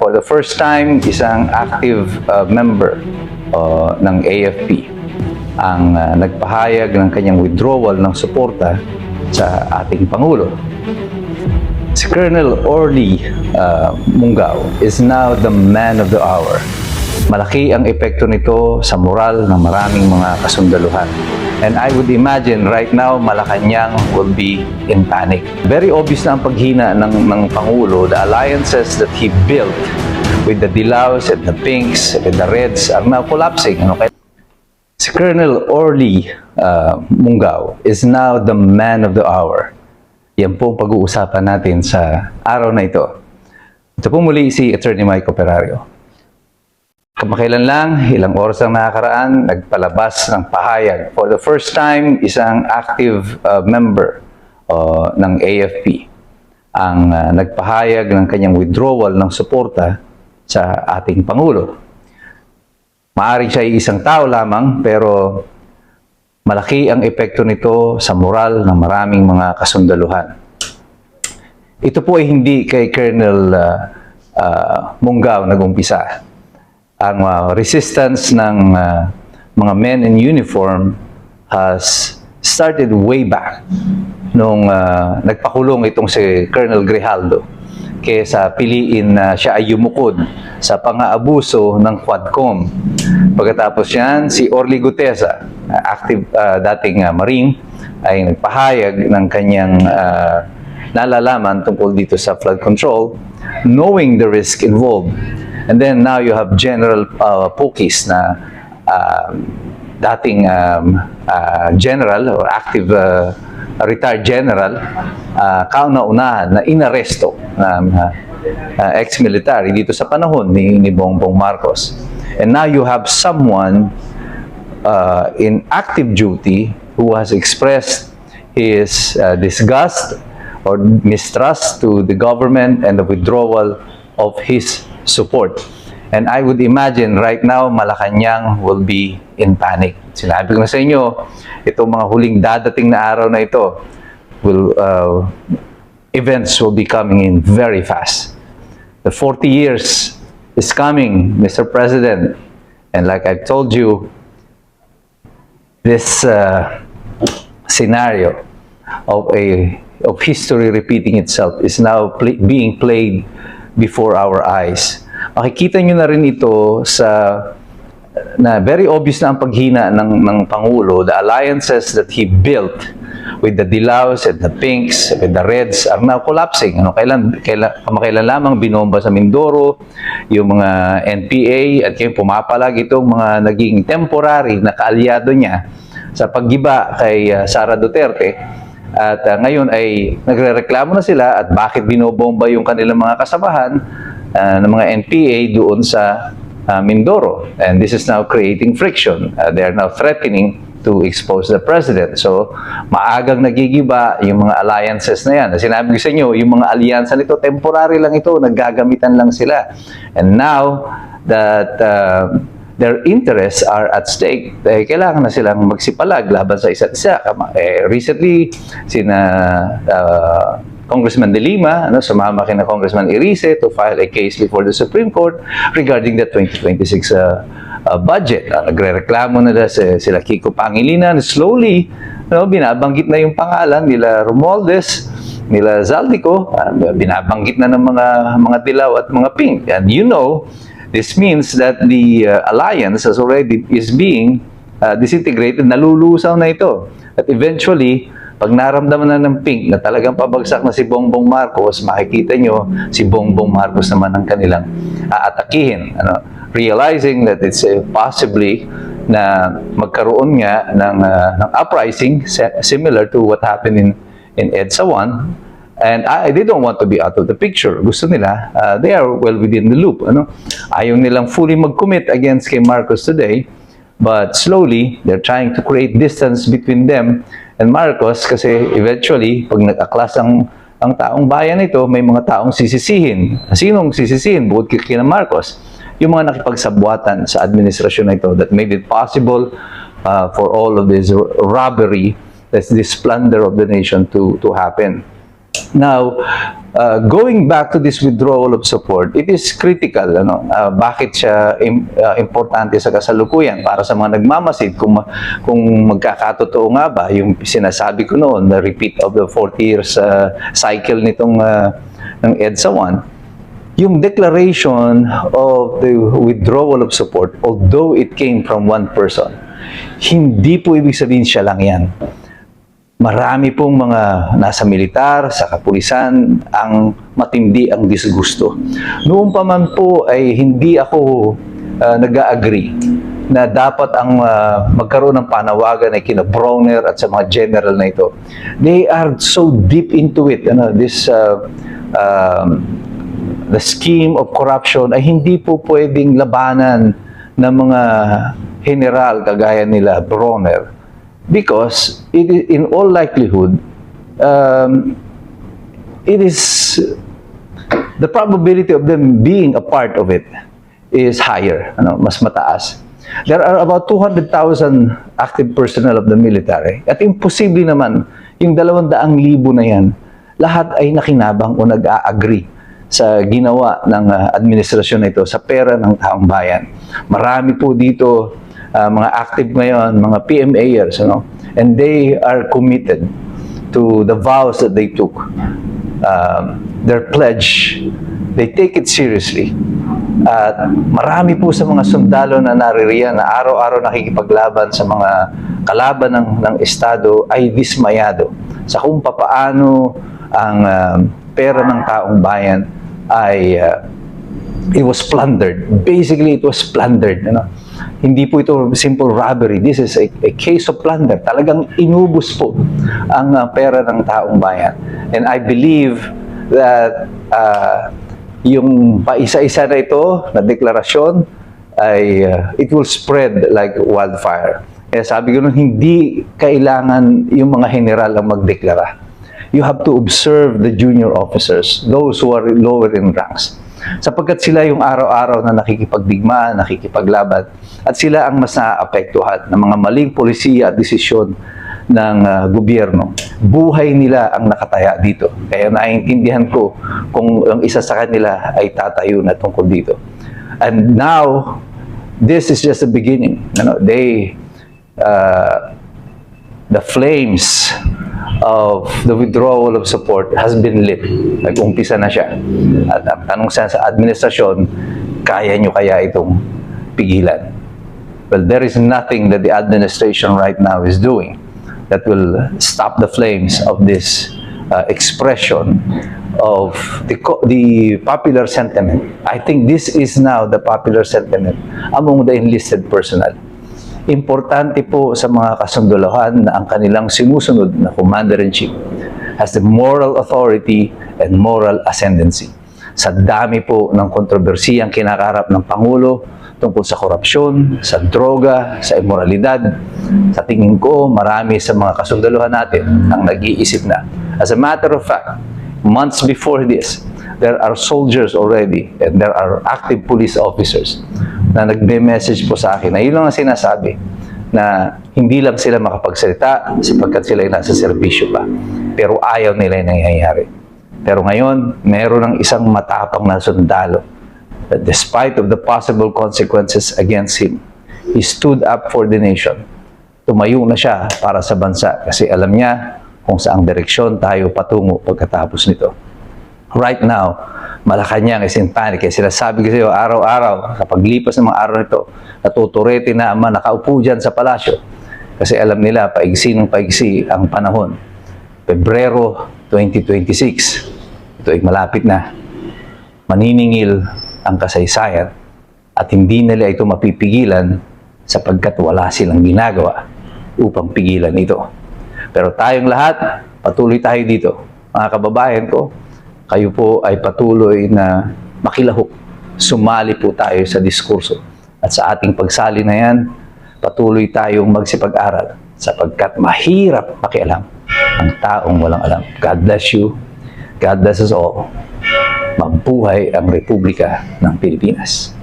for the first time, isang active member ng AFP ang nagpahayag ng kanyang withdrawal ng suporta sa ating Pangulo. Si Colonel Orly Mungao is now the man of the hour. Malaki ang epekto nito sa moral ng maraming mga kasundaluhan. And I would imagine right now, Malacanang will be in panic. Very obvious na ang paghina ng Pangulo. The alliances that he built with the Dilaws and the Pinks and the Reds are now collapsing. Si Colonel Orly Mungao is now the man of the hour. Yan po ang pag-uusapan natin sa araw na ito. Ito po muli si Attorney Mike Operario. Kamakailan lang, ilang oras ang nakakaraan, nagpalabas ng pahayag. For the first time, isang active member ng AFP ang nagpahayag ng kanyang withdrawal ng suporta sa ating Pangulo. Maaaring siya ay isang tao lamang, pero malaki ang epekto nito sa moral ng maraming mga kasundaluhan. Ito po ay hindi kay Colonel Mungao nag-umpisa. Ang resistance ng mga men in uniform has started way back nung nagpakulong itong si Colonel Grijaldo kaysa piliin na siya ay yumukod sa pang-aabuso ng Quadcom. Pagkatapos yan, si Orly Gutesa, active dating Marine, ay nagpahayag ng kanyang nalalaman tungkol dito sa flood control, knowing the risk involved. And then now you have General Pokis na dating general or active retired general, kauna-unahan na inaresto na ex-military dito sa panahon ni Bongbong Marcos. And now you have someone in active duty who has expressed his disgust or mistrust to the government and the withdrawal of his support. And I would imagine right now, Malacanang will be in panic. Sinabi ko na sa inyo, itong mga huling dadating na araw na ito, events will be coming in very fast. The 40 years is coming, Mr. President. And like I've told you, this scenario of history repeating itself is now being played before our eyes. Makikita nyo na rin ito na very obvious na ang paghina ng Pangulo. The alliances that he built with the Dilaws and the Pinks, with the Reds are now collapsing. Kamakailan lamang binomba sa Mindoro, yung mga NPA at yung pumapalag itong mga naging temporary na kaalyado niya sa paggiba kay Sara Duterte. At ngayon ay nagrereklamo na sila at bakit binobomba yung kanilang mga kasamahan ng mga NPA doon sa Mindoro. And this is now creating friction. They are now threatening to expose the president. So, maagang nagigiba yung mga alliances na yan. Sinabi ko sa inyo, yung mga alyansa nito, temporary lang ito, naggagamitan lang sila. And now that their interests are at stake, kailangan na silang magsipalag laban sa isa't isa. Recently, Congressman De Lima, sumama kina Congressman Irice to file a case before the Supreme Court regarding the 2026 budget. Nagre-reklamo na sila Kiko Pangilinan. Slowly, binabanggit na yung pangalan nila Romualdez, nila Zaldico, binabanggit na ng mga Dilaw at mga Pink. And this means that the alliance is being disintegrated, nalulusaw na ito. At eventually, pag naramdaman na ng Pink na talagang pabagsak na si Bongbong Marcos, makikita nyo si Bongbong Marcos naman ang kanilang aatakihin. Realizing that it's possibly na magkaroon nga ng uprising similar to what happened in EDSA 1. And they don't want to be out of the picture. Gusto nila, they are well within the loop. Ayaw nilang fully mag-commit against kay Marcos today, but slowly, they're trying to create distance between them and Marcos kasi eventually, pag nag-aklas ang taong bayan ito, may mga taong sisisihin. Sinong sisisihin bukod kina Marcos? Yung mga nakipagsabwatan sa administrasyon na ito that made it possible for all of this robbery, this plunder of the nation to happen. Now, going back to this withdrawal of support, it is critical. Bakit siya importante sa kasalukuyan para sa mga nagmamasid kung magkakatotoo nga ba yung sinasabi ko noon, the repeat of the 40 years cycle nitong ng EDSA 1, yung declaration of the withdrawal of support, although it came from one person, hindi po ibig sabihin siya lang yan. Marami pong mga nasa militar, sa kapulisan, ang matindi ang disgusto. Noon pa man po ay hindi ako nag-agree na dapat ang magkaroon ng panawagan ay kina Bronner at sa mga general na ito. They are so deep into it. The scheme of corruption ay hindi po pwedeng labanan ng mga general kagaya nila Bronner. Because in all likelihood, it is the probability of them being a part of it is higher, mas mataas. There are about 200,000 active personnel of the military. At imposible naman, yung 200,000 na yan, lahat ay nakinabang o nag-a-agree sa ginawa ng administrasyon na ito sa pera ng taong bayan. Marami po dito mga active ngayon, mga PMAers, and they are committed to the vows that they took. Their pledge, they take it seriously. At marami po sa mga sundalo na naririyan na araw-araw nakikipaglaban sa mga kalaban ng Estado ay dismayado sa kung papaano ang pera ng taong bayan ay it was plundered. Basically, it was plundered. Hindi po ito simple robbery. This is a case of plunder. Talagang inubos po ang pera ng taong bayan. And I believe that yung paisa-isa na ito na deklarasyon ay it will spread like wildfire. Kaya sabi ko nun, hindi kailangan yung mga general ang magdeklara. You have to observe the junior officers, those who are lower in ranks. Sapagkat sila yung araw-araw na nakikipagdigmaan, nakikipaglaban, at sila ang mas naaapektuhan ng mga maling polisiya at desisyon ng gobyerno. Buhay nila ang nakataya dito. Kaya naiintindihan ko kung ang isa sa kanila ay tatayo na tungkol dito. And now, this is just the beginning. The flames of the withdrawal of support has been lit. Nag-umpisa na siya. At ang tanong sa administrasyon, kaya nyo kaya itong pigilan? Well, there is nothing that the administration right now is doing that will stop the flames of this expression of the popular sentiment. I think this is now the popular sentiment among the enlisted personnel. Importante po sa mga kasundalohan na ang kanilang sinusunod na Commander-in-Chief has the moral authority and moral ascendancy. Sa dami po ng kontrobersiyang kinakaharap ng Pangulo tungkol sa korupsyon, sa droga, sa immoralidad, sa tingin ko, marami sa mga kasundalohan natin ang nag-iisip na. As a matter of fact, months before this, there are soldiers already and there are active police officers na nagbe-message po sa akin na yun lang ang sinasabi, na hindi lang sila makapagsalita sapagkat sila ay nasa serbisyo pa. Pero ayaw nila yung nangyayari. Pero ngayon, meron ng isang matapang na sundalo that despite of the possible consequences against him, he stood up for the nation. Tumayo na siya para sa bansa kasi alam niya kung saang direksyon tayo patungo pagkatapos nito. Right now, Malacanang is in panic. Kaya sinasabi ko sa iyo, araw-araw, kapag lipas ng mga araw nito, natuturete na ama, nakaupo dyan sa palasyo. Kasi alam nila, paigsi ng paigsi ang panahon. Pebrero 2026, ito ay malapit na. Maniningil ang kasaysayan at hindi nila ito mapipigilan sapagkat wala silang ginagawa upang pigilan ito. Pero tayong lahat, patuloy tayo dito. Mga kababayan ko, kayo po ay patuloy na makilahok. Sumali po tayo sa diskurso. At sa ating pagsali na yan, patuloy tayong magsipag-aral sapagkat mahirap makialam ang taong walang alam. God bless you. God bless us all. Mabuhay ang Republika ng Pilipinas.